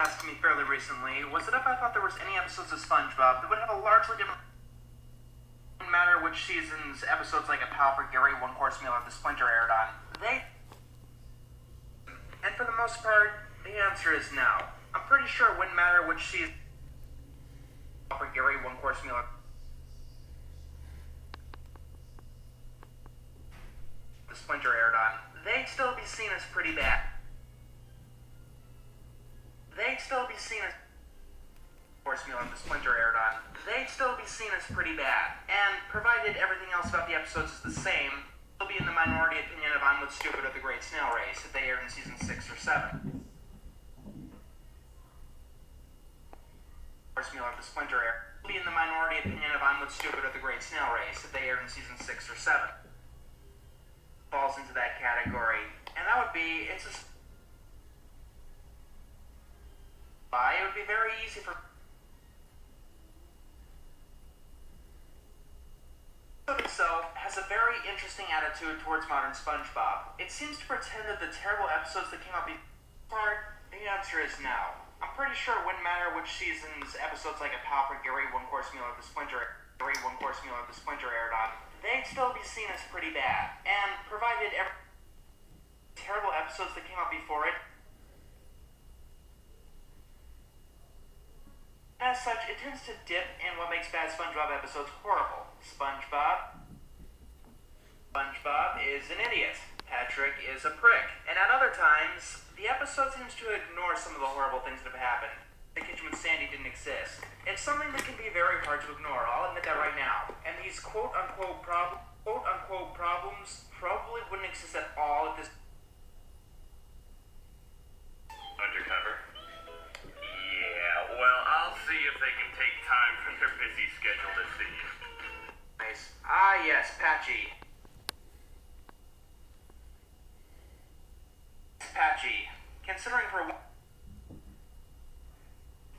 asked me fairly recently was that if I thought there was any episodes of SpongeBob that would have a largely different matter which seasons episodes like A Pal for Gary, One Course Meal, or The Splinter aired on. And for the most part, the answer is no. I'm pretty sure it wouldn't matter which season for Gary, One Course Meal, or The Splinter aired on. They'd still be seen as pretty bad. They'd still be seen as Course Meal and The Splinter aired on. They'd still be seen as pretty bad. And provided everything else about the episodes is the same, they'll be in the minority opinion of I'm With Stupid or The Great Snail Race if they aired in season 6 or 7. Course Meal or The Splinter aired. They'll be in the minority opinion of I'm With Stupid or The Great Snail Race if they aired in season 6 or 7. Falls into that category. And that would be, it would be very easy for itself has a very interesting attitude towards modern SpongeBob. It seems to pretend that the terrible episodes that came out before, the answer is no. I'm pretty sure it wouldn't matter which seasons episodes like A Pal for Gary, One Course Meal, or The Splinter aired on. They'd still be seen as pretty bad. And provided every terrible episodes that came out before it, as such, it tends to dip in what makes bad SpongeBob episodes horrible. SpongeBob is an idiot. Patrick is a prick. And at other times, the episode seems to ignore some of the horrible things that have happened. The kitchen with Sandy didn't exist. It's something that can be very hard to ignore, I'll admit that right now. And these quote-unquote problems probably wouldn't exist at all if this undercover. Yeah, well, I'll see if they can take time from their busy schedule to see you. Nice. Ah, yes, Patchy. Considering for it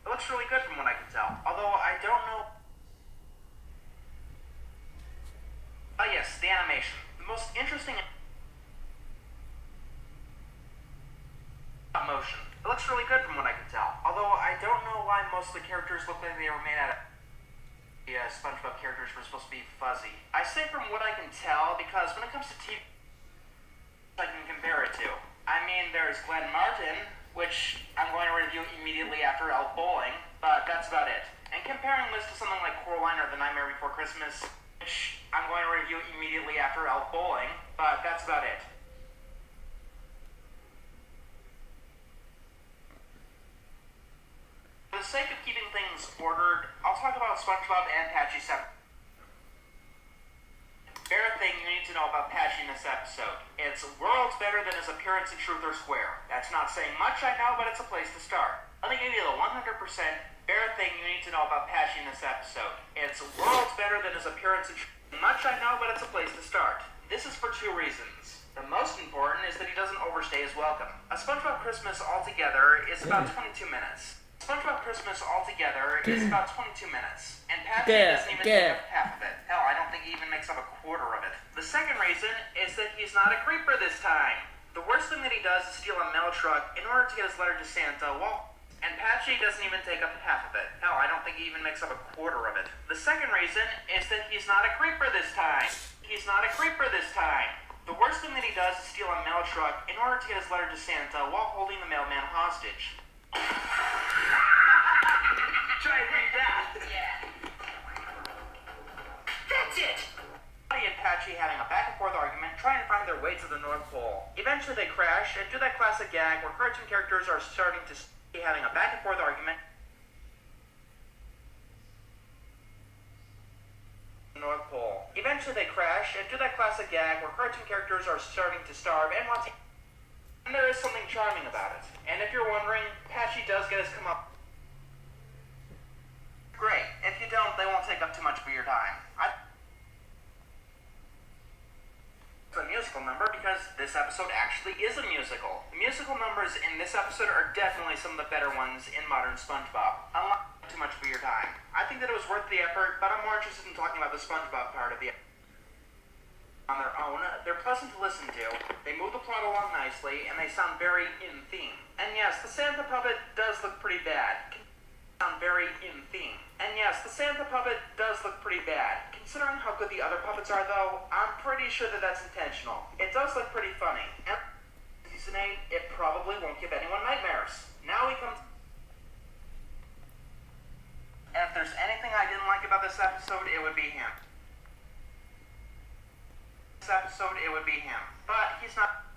looks really good from what I can tell. Although I don't know. Ah, yes, the animation. The most interesting motion. It looks really good from what I can tell. Although I don't know why most of the characters look like they were made out of the SpongeBob characters were supposed to be fuzzy. I say from what I can tell because when it comes to TV, I can compare it to. I mean, there's Glenn Martin, which I'm going to review immediately after Elf Bowling, but that's about it. And comparing this to something like Coraline or The Nightmare Before Christmas, which I'm going to review immediately after Elf Bowling, but that's about it. For the sake of keeping things ordered, I'll talk about SpongeBob and Patchy separately. Fair thing you need to know about Patchy in this episode. It's worlds better than his appearance in Truth or Square. That's not saying much, I know, but it's a place to start. Let me give you the 100% fair thing you need to know about Patchy in this episode. It's worlds better than his appearance in Truth. Much I know, but it's a place to start. This is for 2 reasons. The most important is that he doesn't overstay his welcome. A SpongeBob Christmas altogether is about 22 minutes. SpongeBob Christmas altogether is about 22 minutes, and Patchy doesn't even take up half of it. Hell, I don't think he even makes up a quarter of it. The second reason is that he's not a creeper this time. The worst thing that he does is steal a mail truck in order to get his letter to Santa, and Patchy doesn't even take up half of it. Hell, I don't think he even makes up a quarter of it. The second reason is that he's not a creeper this time. He's not a creeper this time. The worst thing that he does is steal a mail truck in order to get his letter to Santa while holding the mailman hostage. Try and read that. Yeah. That's it! Buddy and Patchy having a back and forth argument, trying to find their way to the North Pole. Eventually they crash and do that classic gag where cartoon characters are starting to be having a back and forth argument. North Pole. Eventually they crash and do that classic gag where cartoon characters are starting to starve and want to. And there is something charming about it. And if you're wondering, Patchy does get his come-up. Great. If you don't, they won't take up too much of your time. It's a musical number because this episode actually is a musical. The musical numbers in this episode are definitely some of the better ones in modern SpongeBob. Unlike too much of your time. I think that it was worth the effort, but I'm more interested in talking about the SpongeBob part of the episode. On their own, they're pleasant to listen to, they move the plot along nicely, and they sound very in theme. And yes, the Santa puppet does look pretty bad. Sound very in theme. And yes, the Santa puppet does look pretty bad. Considering how good the other puppets are, though, I'm pretty sure that that's intentional. It does look pretty funny. And season 8, it probably won't give anyone nightmares. Now we come to... And if there's anything I didn't like about this episode, it would be him. But he's not...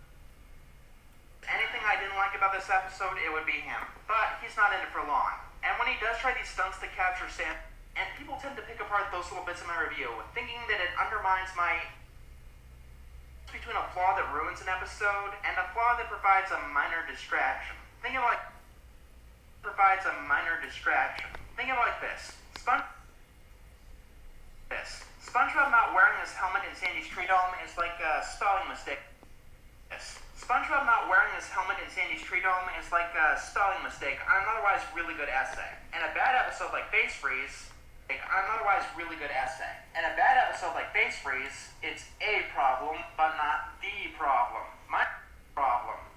Anything I didn't like about this episode, it would be him. But he's not in it for long. And when he does try these stunts to capture Santa, and people tend to pick apart those little bits in my review, thinking that it undermines my... between a flaw that ruins an episode, and a flaw that provides a minor distraction. Think of it like... this. SpongeBob not wearing his helmet in Sandy's tree dome is like a spelling mistake. SpongeBob not wearing his helmet in Sandy's tree dome is like a spelling mistake on an otherwise really good essay. And a bad episode like Face Freeze, it's a problem, but not the problem.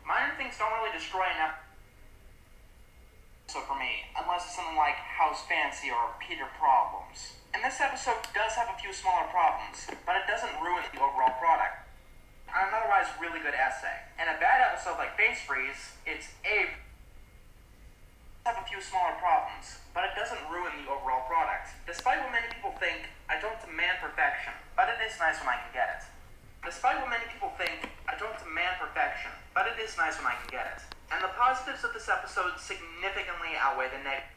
Minor things don't really destroy an episode for me, unless it's something like House Fancy or Peter Problems. And this episode does have a few smaller problems, but it doesn't ruin the overall product. On an otherwise really good essay. And a bad episode like Face Freeze, it's a few smaller problems, but it doesn't ruin the overall product. Despite what many people think, I don't demand perfection, but it is nice when I can get it. And the positives of this episode significantly outweigh the negatives.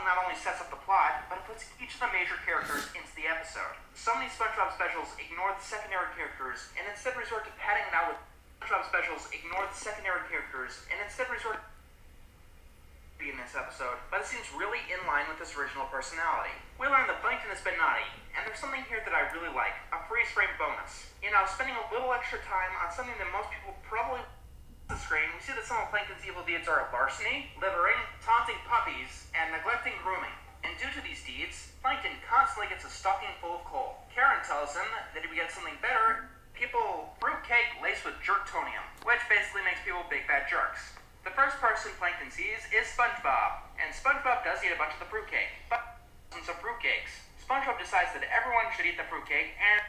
Not only sets up the plot, but it puts each of the major characters into the episode. So many SpongeBob specials ignore the secondary characters and instead resort to padding it out with in this episode, but it seems really in line with his original personality. We learn that Plankton has been naughty, and there's something here that I really like, a freeze frame bonus. Spending a little extra time on something that most people probably the screen, we see that some of Plankton's evil deeds are larceny, littering, taunting puppies, and neglecting grooming. And due to these deeds, Plankton constantly gets a stocking full of coal. Karen tells him that if he gets something better, fruitcake laced with jerktonium, which basically makes people big fat jerks. The first person Plankton sees is SpongeBob, and SpongeBob does eat a bunch of the fruitcake, but dozens of fruitcakes. SpongeBob decides that everyone should eat the fruitcake, and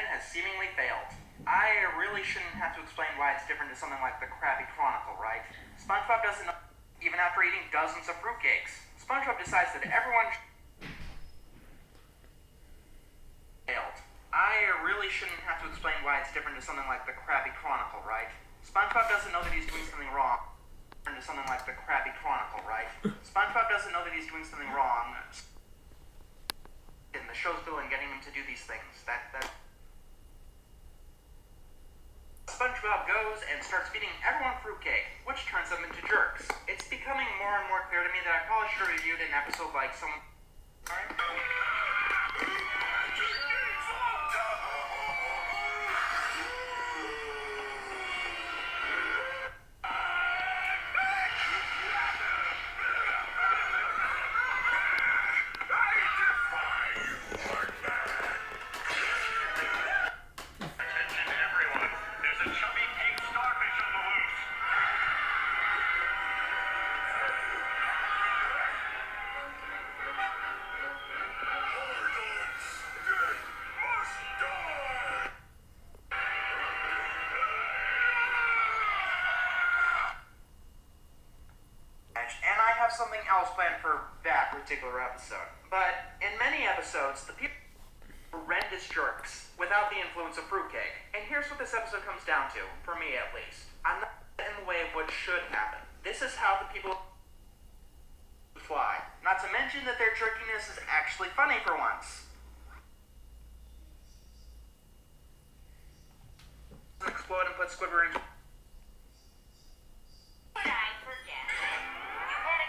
has seemingly failed. I really shouldn't have to explain why it's different to something like the Krabby Chronicle, right? SpongeBob doesn't know, even after eating dozens of fruitcakes. SpongeBob decides that everyone failed. I really shouldn't have to explain why it's different to something like the Krabby Chronicle, right? SpongeBob doesn't know that he's doing something wrong. To something like the Krabby Chronicle, right? SpongeBob doesn't know that he's doing something wrong. And the show's villain getting him to do these things. SpongeBob goes and starts feeding everyone fruitcake, which turns them into jerks. It's becoming more and more clear to me that I probably should have reviewed an episode like someone... Alright? Something else planned for that particular episode. But in many episodes, the people are horrendous jerks without the influence of fruitcake. And here's what this episode comes down to, for me at least. I'm not in the way of what should happen. This is how the people fly. Not to mention that their jerkiness is actually funny for once. Explode and put Squidward in...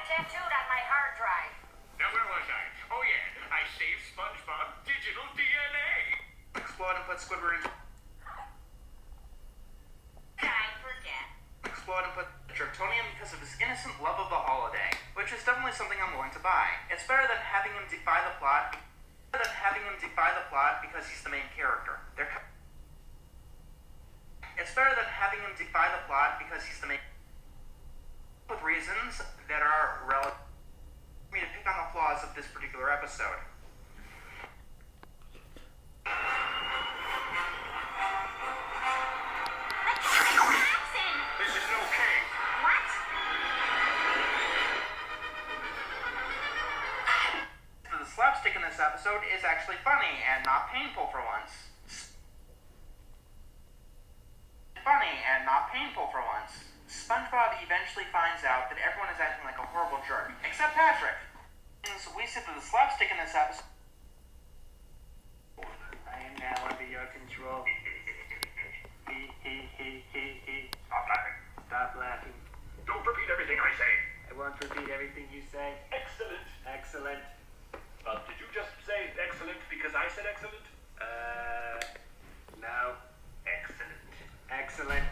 Tattooed on my hard drive. Now where was I? Oh yeah, I saved SpongeBob digital DNA. Explode and put Squidward in... I forget. Explode and put jerktonium because of his innocent love of the holiday, which is definitely something I'm willing to buy. It's better than having him defy the plot because he's the main character. It's better than having him defy the plot because he's the main, with reasons that are relevant for me to pick on the flaws of this particular episode. This isn't okay. What? The slapstick in this episode is actually funny and not painful for once. SpongeBob eventually finds out that everyone is acting like a horrible jerk, except Patrick. So we see that the slapstick in this episode. I am now under your control. Stop laughing. Stop laughing. Don't repeat everything I say. I won't repeat everything you say. Excellent. Excellent. Did you just say excellent because I said excellent? No. Excellent. Excellent.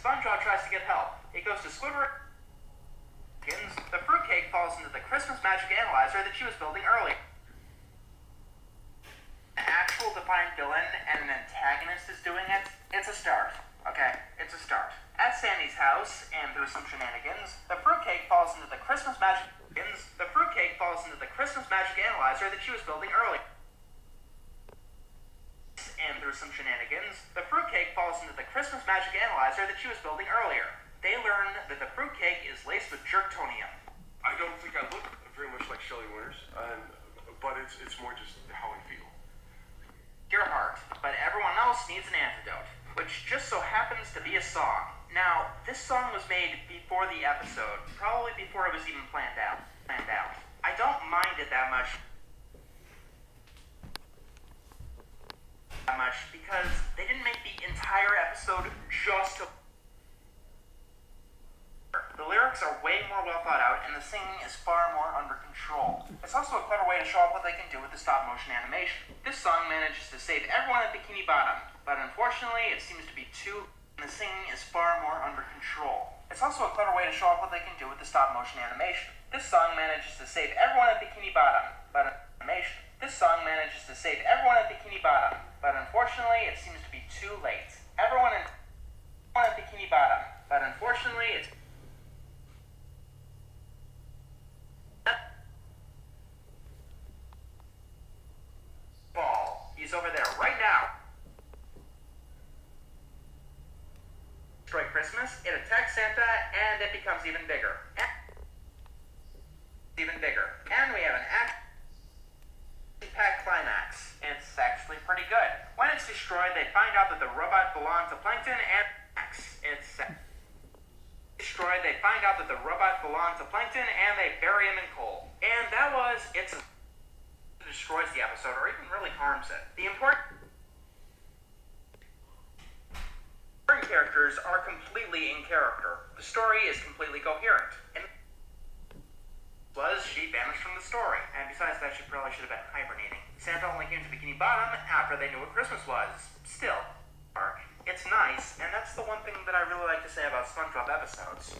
SpongeBob tries to get help. He goes to Squidward. The fruitcake falls into the Christmas magic analyzer that she was building earlier. An actual defined villain and an antagonist is doing it. It's a start. Okay, it's a start. At Sandy's house, and through some shenanigans, the fruitcake falls into the Christmas magic analyzer that she was building earlier. And through some shenanigans, the fruitcake falls into the Christmas magic analyzer that she was building earlier. They learn that the fruitcake is laced with jerktonium. I don't think I look very much like Shelley Winters, but it's more just how I feel. Your heart, but everyone else needs an antidote, which just so happens to be a song. Now, this song was made before the episode, probably before it was even planned out. I don't mind it that much because they didn't make the entire episode just to. The lyrics are way more well thought out, and the singing is far more under control. It's also a clever way to show off what they can do with the stop-motion animation. This song manages to save everyone at Bikini Bottom, but unfortunately, it seems to be too. And the singing is far more under control. It's also a clever way to show off what they can do with the stop-motion animation. This song manages to save everyone at Bikini Bottom, but This song manages to save everyone at Bikini Bottom, but unfortunately, it seems to be too late. Everyone at Bikini Bottom, but unfortunately, it's. Ball. He's over there right now. Destroy Christmas, it attacks Santa, and it becomes even bigger. And we have an action-packed climax. It's actually pretty good. When it's destroyed, they find out that the robot belonged to Plankton and they bury him in coal. And that was it. Destroys the episode, or even really harms it. The important characters are completely in character. The story is completely coherent. And she vanished from the story. And besides that, she probably should have been hibernating. Santa only came to Bikini Bottom after they knew what Christmas was. Still, it's nice, and that's the one thing that I really like to say about SpongeBob episodes.